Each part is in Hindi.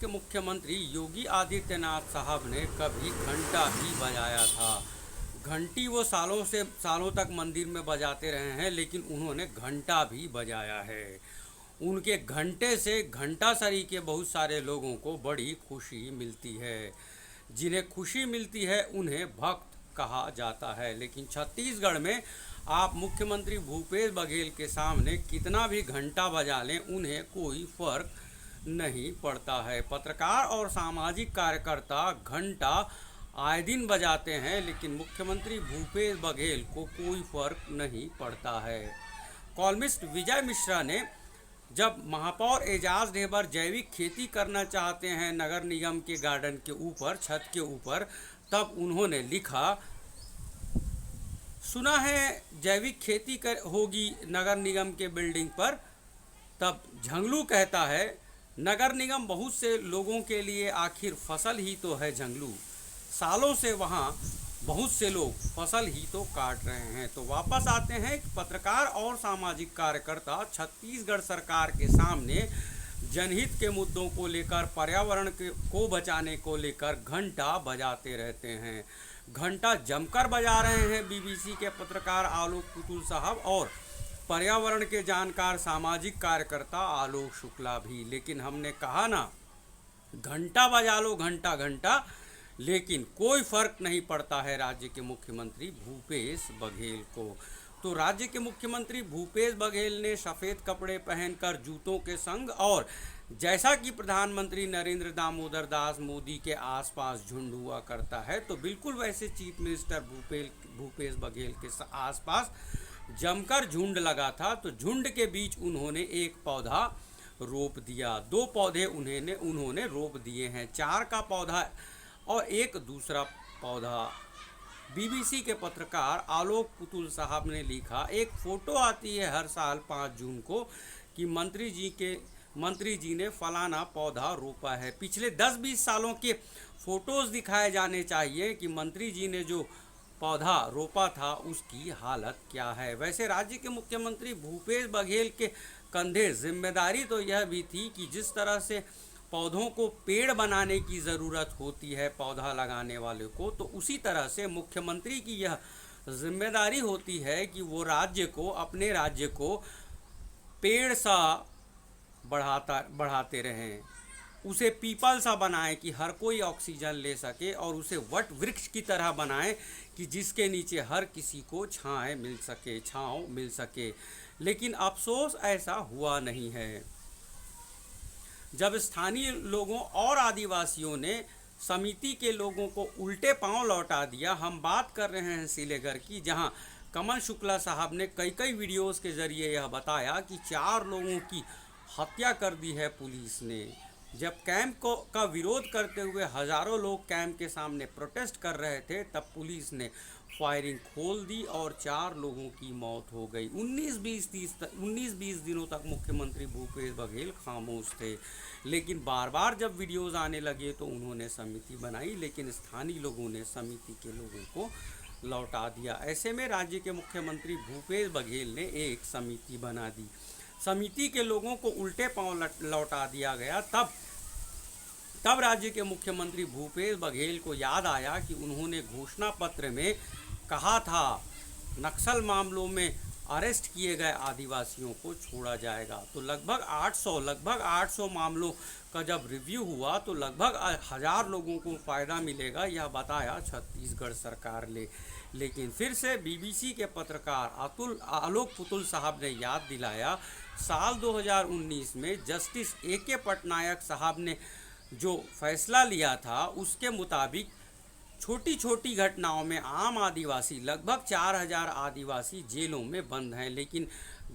के मुख्यमंत्री योगी आदित्यनाथ साहब ने कभी घंटा ही बजाया था। घंटी वो सालों तक मंदिर में बजाते रहे हैं, लेकिन उन्होंने घंटा भी बजाया है। उनके घंटे से घंटासरी के बहुत सारे लोगों को बड़ी खुशी मिलती है। जिन्हें खुशी मिलती है उन्हें भक्त कहा जाता है। लेकिन छत्तीसगढ़ में आप मुख्यमंत्री भूपेश बघेल के सामने कितना भी घंटा बजा लें, उन्हें कोई फर्क नहीं पड़ता है। पत्रकार और सामाजिक कार्यकर्ता घंटा आए दिन बजाते हैं, लेकिन मुख्यमंत्री भूपेश बघेल को कोई फर्क नहीं पड़ता है। कॉलमिस्ट विजय मिश्रा ने जब महापौर एजाज ढेबर जैविक खेती करना चाहते हैं नगर निगम के गार्डन के ऊपर, छत के ऊपर, तब उन्होंने लिखा, सुना है जैविक खेती होगी नगर निगम के बिल्डिंग पर। तब झंगलू कहता है, नगर निगम बहुत से लोगों के लिए आखिर फसल ही तो है झंगलू। सालों से वहाँ बहुत से लोग फसल ही तो काट रहे हैं। तो वापस आते हैं कि पत्रकार और सामाजिक कार्यकर्ता छत्तीसगढ़ सरकार के सामने जनहित के मुद्दों को लेकर, पर्यावरण को बचाने को लेकर घंटा बजाते रहते हैं। घंटा जमकर बजा रहे हैं बीबीसी के पत्रकार आलोक पुतुल साहब और पर्यावरण के जानकार सामाजिक कार्यकर्ता आलोक शुक्ला भी। लेकिन हमने कहा ना, घंटा बजा लो घंटा घंटा, लेकिन कोई फर्क नहीं पड़ता है राज्य के मुख्यमंत्री भूपेश बघेल को। तो राज्य के मुख्यमंत्री भूपेश बघेल ने सफ़ेद कपड़े पहनकर जूतों के संग, और जैसा कि प्रधानमंत्री नरेंद्र दामोदर दास मोदी के आसपास झुंड हुआ करता है, तो बिल्कुल वैसे चीफ मिनिस्टर भूपेश बघेल के आसपास जमकर झुंड लगा था। तो झुंड के बीच उन्होंने एक पौधा रोप दिया, 2 पौधे उन्होंने रोप दिए हैं, 4 का पौधा और एक दूसरा पौधा। बीबीसी के पत्रकार आलोक पुतुल साहब ने लिखा, एक फ़ोटो आती है हर साल 5 जून को कि मंत्री जी ने फलाना पौधा रोपा है। पिछले 10-20 सालों के फ़ोटोज़ दिखाए जाने चाहिए कि मंत्री जी ने जो पौधा रोपा था उसकी हालत क्या है। वैसे राज्य के मुख्यमंत्री भूपेश बघेल के कंधे जिम्मेदारी तो यह भी थी कि जिस तरह से पौधों को पेड़ बनाने की ज़रूरत होती है पौधा लगाने वाले को, तो उसी तरह से मुख्यमंत्री की यह जिम्मेदारी होती है कि वो अपने राज्य को पेड़ सा बढ़ाते रहें, उसे पीपल सा बनाएं कि हर कोई ऑक्सीजन ले सके, और उसे वट वृक्ष की तरह बनाएं कि जिसके नीचे हर किसी को छांव मिल सके। लेकिन अफसोस ऐसा हुआ नहीं है। जब स्थानीय लोगों और आदिवासियों ने समिति के लोगों को उल्टे पांव लौटा दिया, हम बात कर रहे हैं सिलेगर की, जहां कमल शुक्ला साहब ने कई वीडियोस के जरिए यह बताया कि 4 लोगों की हत्या कर दी है पुलिस ने। जब कैंप का विरोध करते हुए हज़ारों लोग कैंप के सामने प्रोटेस्ट कर रहे थे, तब पुलिस ने फायरिंग खोल दी और 4 लोगों की मौत हो गई। 19-20 दिनों तक मुख्यमंत्री भूपेश बघेल खामोश थे, लेकिन बार बार जब वीडियोज़ आने लगे तो उन्होंने समिति बनाई, लेकिन स्थानीय लोगों ने समिति के लोगों को लौटा दिया। ऐसे में राज्य के मुख्यमंत्री भूपेश बघेल ने एक समिति बना दी, समिति के लोगों को उल्टे पांव लौटा दिया गया। तब राज्य के मुख्यमंत्री भूपेश बघेल को याद आया कि उन्होंने घोषणा पत्र में कहा था नक्सल मामलों में अरेस्ट किए गए आदिवासियों को छोड़ा जाएगा। तो लगभग 800 मामलों का जब रिव्यू हुआ तो लगभग 1000 लोगों को फ़ायदा मिलेगा, यह बताया छत्तीसगढ़ सरकार ने। लेकिन फिर से बीबीसी के पत्रकार आलोक पुतुल साहब ने याद दिलाया, साल 2019 में जस्टिस A.K. पटनायक साहब ने जो फैसला लिया था उसके मुताबिक छोटी छोटी घटनाओं में आम आदिवासी, लगभग 4000 आदिवासी जेलों में बंद हैं। लेकिन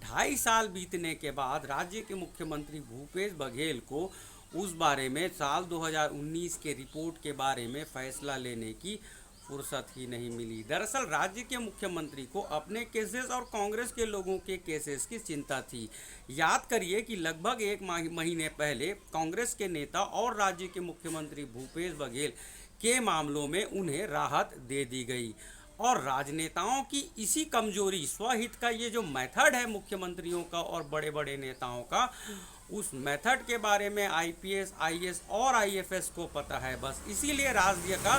2.5 साल बीतने के बाद राज्य के मुख्यमंत्री भूपेश बघेल को उस बारे में साल 2019 के रिपोर्ट के बारे में फैसला लेने की फुर्सत ही नहीं मिली। दरअसल राज्य के मुख्यमंत्री को अपने केसेस और कांग्रेस के लोगों के केसेस की चिंता थी। याद करिए कि लगभग 1 महीने पहले कांग्रेस के नेता और राज्य के मुख्यमंत्री भूपेश बघेल के मामलों में उन्हें राहत दे दी गई। और राजनेताओं की इसी कमजोरी, स्वहित का ये जो मेथड है मुख्यमंत्रियों का और बड़े बड़े नेताओं का, उस मेथड के बारे में आईपीएस, आईएएस और आईएफएस को पता है। बस इसीलिए राज्य का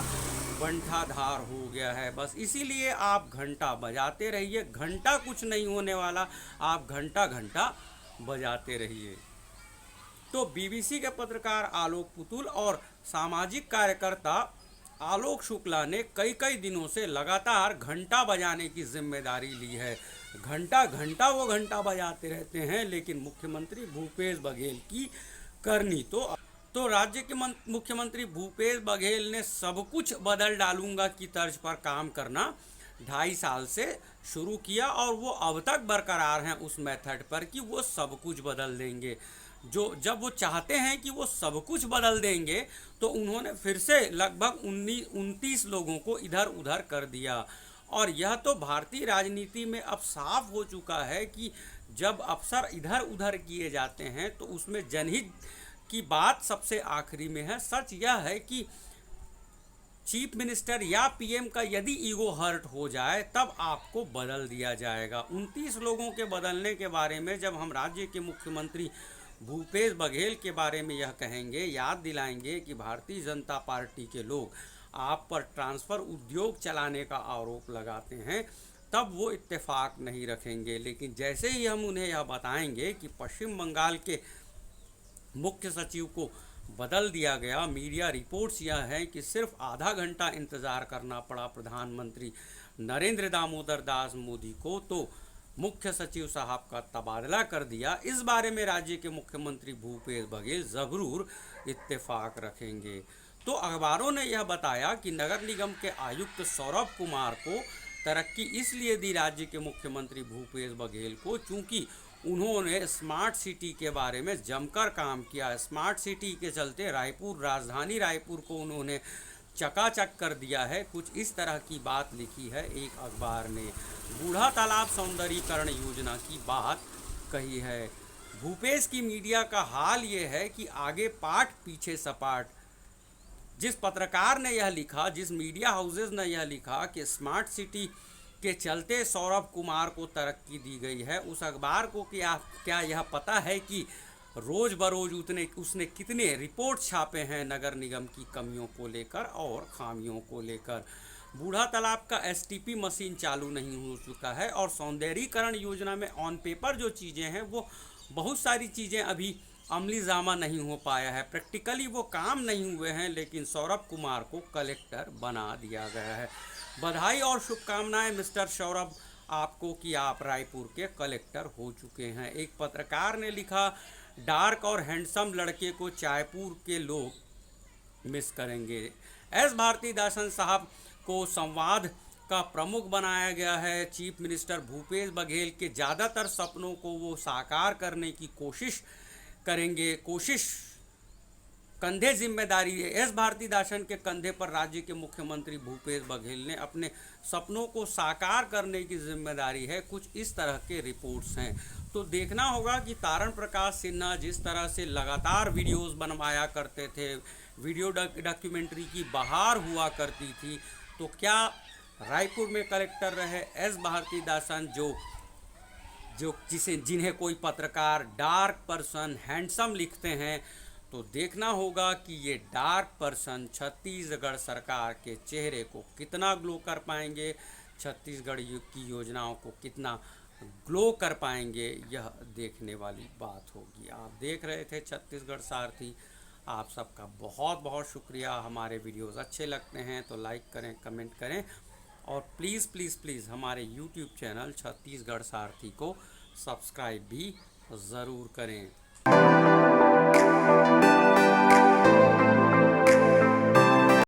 बंटाधार हो गया है। बस इसीलिए आप घंटा बजाते रहिए, घंटा कुछ नहीं होने वाला, आप घंटा घंटा बजाते रहिए। तो बीबीसी के पत्रकार आलोक पुतुल और सामाजिक कार्यकर्ता आलोक शुक्ला ने कई कई दिनों से लगातार घंटा बजाने की जिम्मेदारी ली है। घंटा घंटा वो घंटा बजाते रहते हैं, लेकिन मुख्यमंत्री भूपेश बघेल की करनी तो राज्य के मुख्यमंत्री भूपेश बघेल ने सब कुछ बदल डालूंगा की तर्ज पर काम करना 2.5 साल से शुरू किया, और वो अब तक बरकरार हैं उस मेथड पर कि वो सब कुछ बदल देंगे। जब वो चाहते हैं कि वो सब कुछ बदल देंगे, तो उन्होंने फिर से लगभग 29 लोगों को इधर उधर कर दिया। और यह तो भारतीय राजनीति में अब साफ हो चुका है कि जब अफसर इधर उधर किए जाते हैं तो उसमें जनहित की बात सबसे आखिरी में है। सच यह है कि चीफ मिनिस्टर या पीएम का यदि ईगो हर्ट हो जाए तब आपको बदल दिया जाएगा। 29 लोगों के बदलने के बारे में जब हम राज्य के मुख्यमंत्री भूपेश बघेल के बारे में यह कहेंगे, याद दिलाएंगे कि भारतीय जनता पार्टी के लोग आप पर ट्रांसफ़र उद्योग चलाने का आरोप लगाते हैं, तब वो इत्तेफाक नहीं रखेंगे। लेकिन जैसे ही हम उन्हें यह बताएंगे कि पश्चिम बंगाल के मुख्य सचिव को बदल दिया गया, मीडिया रिपोर्ट्स यह है कि सिर्फ आधा घंटा इंतज़ार करना पड़ा प्रधानमंत्री नरेंद्र दामोदर दास मोदी को, तो मुख्य सचिव साहब का तबादला कर दिया। इस बारे में राज्य के मुख्यमंत्री भूपेश बघेल ज़रूर इत्तेफाक रखेंगे। तो अखबारों ने यह बताया कि नगर निगम के आयुक्त सौरभ कुमार को तरक्की इसलिए दी राज्य के मुख्यमंत्री भूपेश बघेल को, चूँकि उन्होंने स्मार्ट सिटी के बारे में जमकर काम किया। स्मार्ट सिटी के चलते राजधानी रायपुर को उन्होंने चकाचक कर दिया है। कुछ इस तरह की बात लिखी है एक अखबार ने। बूढ़ा तालाब सौंदर्यीकरण योजना की बात कही है। भूपेश की मीडिया का हाल ये है कि आगे पाठ पीछे सपाट। जिस पत्रकार ने यह लिखा, जिस मीडिया हाउसेज ने यह लिखा कि स्मार्ट सिटी के चलते सौरभ कुमार को तरक्की दी गई है, उस अखबार को क्या यह पता है कि रोज़ बरोज उसने कितने रिपोर्ट छापे हैं नगर निगम की कमियों को लेकर और खामियों को लेकर। बूढ़ा तालाब का एसटीपी मशीन चालू नहीं हो चुका है, और सौंदर्यीकरण योजना में ऑन पेपर जो चीज़ें हैं वो बहुत सारी चीज़ें अभी अमली जामा नहीं हो पाया है, प्रैक्टिकली वो काम नहीं हुए हैं, लेकिन सौरभ कुमार को कलेक्टर बना दिया गया है। बधाई और शुभकामनाएं मिस्टर सौरभ आपको कि आप रायपुर के कलेक्टर हो चुके हैं। एक पत्रकार ने लिखा, डार्क और हैंडसम लड़के को चायपुर के लोग मिस करेंगे। एस भारतीदासन साहब को संवाद का प्रमुख बनाया गया है। चीफ मिनिस्टर भूपेश बघेल के ज़्यादातर सपनों को वो साकार करने की कोशिश करेंगे। कंधे जिम्मेदारी है एस भारतीदासन के कंधे पर राज्य के मुख्यमंत्री भूपेश बघेल ने अपने सपनों को साकार करने की जिम्मेदारी है। कुछ इस तरह के रिपोर्ट्स हैं। तो देखना होगा कि तारण प्रकाश सिन्हा जिस तरह से लगातार वीडियोस बनवाया करते थे, वीडियो डॉक्यूमेंट्री की बहार हुआ करती थी, तो क्या रायपुर में कलेक्टर रहे एस भारतीदासन जिन्हें कोई पत्रकार डार्क पर्सन हैंडसम लिखते हैं, तो देखना होगा कि ये डार्क पर्सन छत्तीसगढ़ सरकार के चेहरे को कितना ग्लो कर पाएंगे, छत्तीसगढ़ की योजनाओं को कितना ग्लो कर पाएंगे, यह देखने वाली बात होगी। आप देख रहे थे छत्तीसगढ़ सारथी। आप सबका बहुत बहुत शुक्रिया। हमारे वीडियोस अच्छे लगते हैं तो लाइक करें, कमेंट करें, और प्लीज़ प्लीज़ प्लीज़ हमारे यूट्यूब चैनल छत्तीसगढ़ सारथी को सब्सक्राइब भी ज़रूर करें।